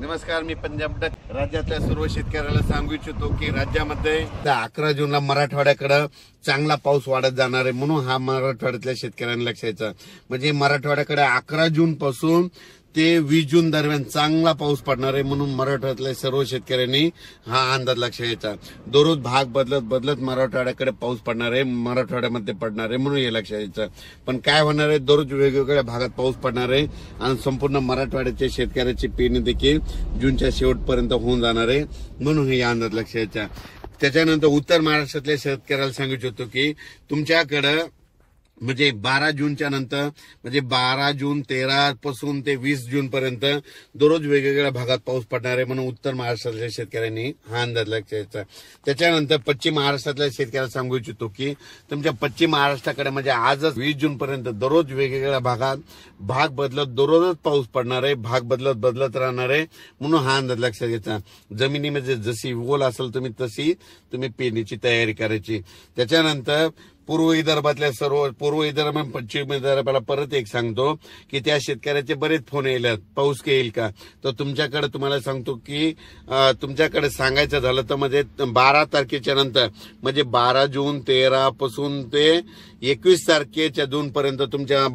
नमस्कार, मी पंजाब डक. राज्यातल्या सर्व शेतकऱ्याला सांगू इच्छितो की राज्यामध्ये 11 जूनला मराठवाड्याकडे चांगला पाऊस वाढत जाणार आहे. म्हणून हा मराठवाड्यातल्या शेतकऱ्यांना लक्ष द्यायचा. म्हणजे मराठवाड्याकडे 11 जून पासून ते 20 जून दरम्यान चांगला पाऊस पडणार आहे. म्हणून मराठवाड्यातल्या सर्व शेतकऱ्यांनी हा अंदाज लक्ष द्यायचा. दररोज भाग बदलत मराठवाड्याकडे पाऊस पडणार आहे, मराठवाड्यामध्ये पडणार आहे, म्हणून हे लक्ष द्यायचं. पण काय होणार आहे, दररोज वेगवेगळ्या भागात पाऊस पडणार आहे आणि संपूर्ण मराठवाड्याच्या शेतकऱ्याची पेरणी देखील जूनच्या शेवटपर्यंत होऊन जाणार आहे. म्हणून हे अंदाज लक्ष द्यायचा. त्याच्यानंतर उत्तर महाराष्ट्रातल्या शेतकऱ्याला सांगू इच्छितो की तुमच्याकडं म्हणजे 12 जूनच्या नंतर म्हणजे 12 जून 13 पासून ते 20 जून पर्यंत दररोज वेगवेगळ्या भागात पाऊस पडणार आहे. म्हणून उत्तर महाराष्ट्रातल्या शेतकऱ्यांनी हा अंदाज लक्ष द्यायचा. त्याच्यानंतर पश्चिम महाराष्ट्रातल्या शेतकऱ्याला सांगू इच्छितो की तुमच्या पश्चिम महाराष्ट्राकडे म्हणजे आजच 20 जून पर्यंत दररोज वेगवेगळ्या भागात भाग बदलत दररोजच पाऊस पडणार आहे, भाग बदलत राहणार आहे. म्हणून हा अंदाज लक्षात घ्यायचा. जमिनीमध्ये जशी ओल असेल तशी तुम्ही पेरणीची तयारी करायची. त्याच्यानंतर पूर्व विदर्भातल्या पूर्व विदर्भ आणि पश्चिम विदर्भाला परत एक सांगतो की त्या शेतकऱ्याचे बरेच फोन येईल, पाऊस येईल का. तर तुमच्याकडे तुम्हाला सांगतो की तुमच्याकडे सांगायचं झालं तर म्हणजे 12 तारखेच्या नंतर म्हणजे 12 जून 13 पासून ते 21 तारखेच्या जून पर्यंत तुमच्या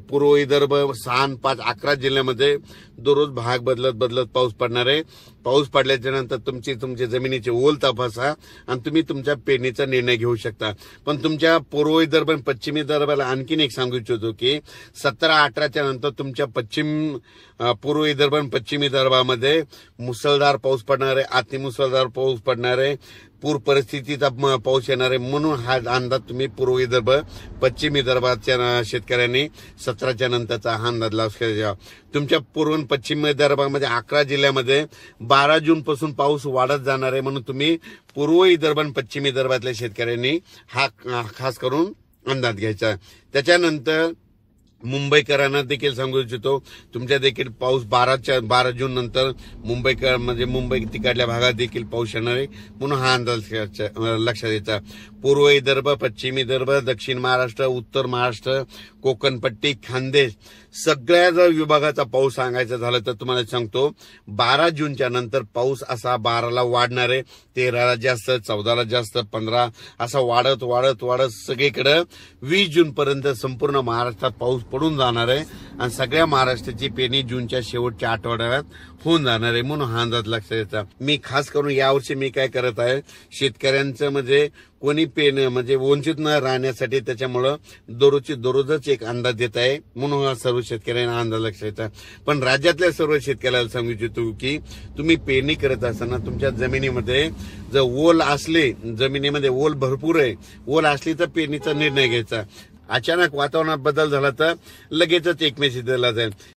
पूर्व विदर्भ 6, 5, 11 जिल्ह्यामध्ये दररोज भाग बदलत पाऊस पडणार आहे. पाऊस पडल्याच्या नंतर तुमच्या जमिनीची ओल तपासा आणि तुम्ही तुमच्या पेरणीचा निर्णय घेऊ शकता. पण तुमच्या पूर्व विदर्भ आणि पश्चिम विदर्भाला आणखीन एक सांगू इच्छितो की 17-18च्या नंतर तुमच्या पूर्व विदर्भ आणि पश्चिम विदर्भामध्ये मुसळधार पाऊस पडणार आहे, अतिमुसळधार पाऊस पडणार आहे, पूर परिस्थितीचा पाऊस येणार आहे. म्हणून हा अंदाज तुम्ही पूर्व विदर्भ पश्चिम विदर्भाच्या शेतकऱ्यांनी 17च्या नंतरचा हा अंदाज लक्षात घ्या. तुमच्या पूर्व आणि पश्चिम विदर्भामध्ये 11 जिल्ह्यामध्ये 12 जून पासून पाऊस वाढत जाणार आहे. म्हणून तुम्ही पूर्व विदर्भ आणि पश्चिम विदर्भातल्या शेतकऱ्यांनी हा खास करून अंदाज घ्यायचा. त्याच्यानंतर मुंबईकरांना देखील सांगू इच्छितो तुमच्या देखील पाऊस 12 जून नंतर मुंबई तिकडल्या भागात देखील पाऊस येणार आहे. म्हणून हा अंदाज लक्षात द्यायचा. पूर्व विदर्भ, पश्चिम विदर्भ, दक्षिण महाराष्ट्र, उत्तर महाराष्ट्र, कोकणपट्टी, खानदेश सगळ्या जर विभागाचा पाऊस सांगायचा झालं तर तुम्हाला सांगतो 12 जूनच्या नंतर पाऊस असा 12ला वाढणार आहे, 13ला जास्त, 14ला जास्त, 15 असा वाढत सगळीकडे 20 जून पर्यंत संपूर्ण महाराष्ट्रात पाऊस पडून जाणार आहे आणि सगळ्या महाराष्ट्राची पेरणी जूनच्या शेवटच्या आठवड्यात होऊन जाणार आहे. म्हणून हा अंदाज लक्षात द्यायचा. मी खास करून यावर्षी मी काय करत आहे, शेतकऱ्यांचं म्हणजे कोणी म्हणजे वंचित न राहण्यासाठी त्याच्यामुळं दररोजच एक अंदाज देत आहे. म्हणून हा सर्व शेतकऱ्यांना अंदाज लक्षात येतात. पण राज्यातल्या सर्व शेतकऱ्याला सांगू इच्छितो की तुम्ही पेरणी करत असताना तुमच्या जमिनीमध्ये जर ओल असले, जमिनीमध्ये ओल भरपूर आहे, ओल असली तर पेरणीचा निर्णय घ्यायचा. अचानक वातावरणात बदल झाला तर लगेचच एक मेसेज दिला जाईल.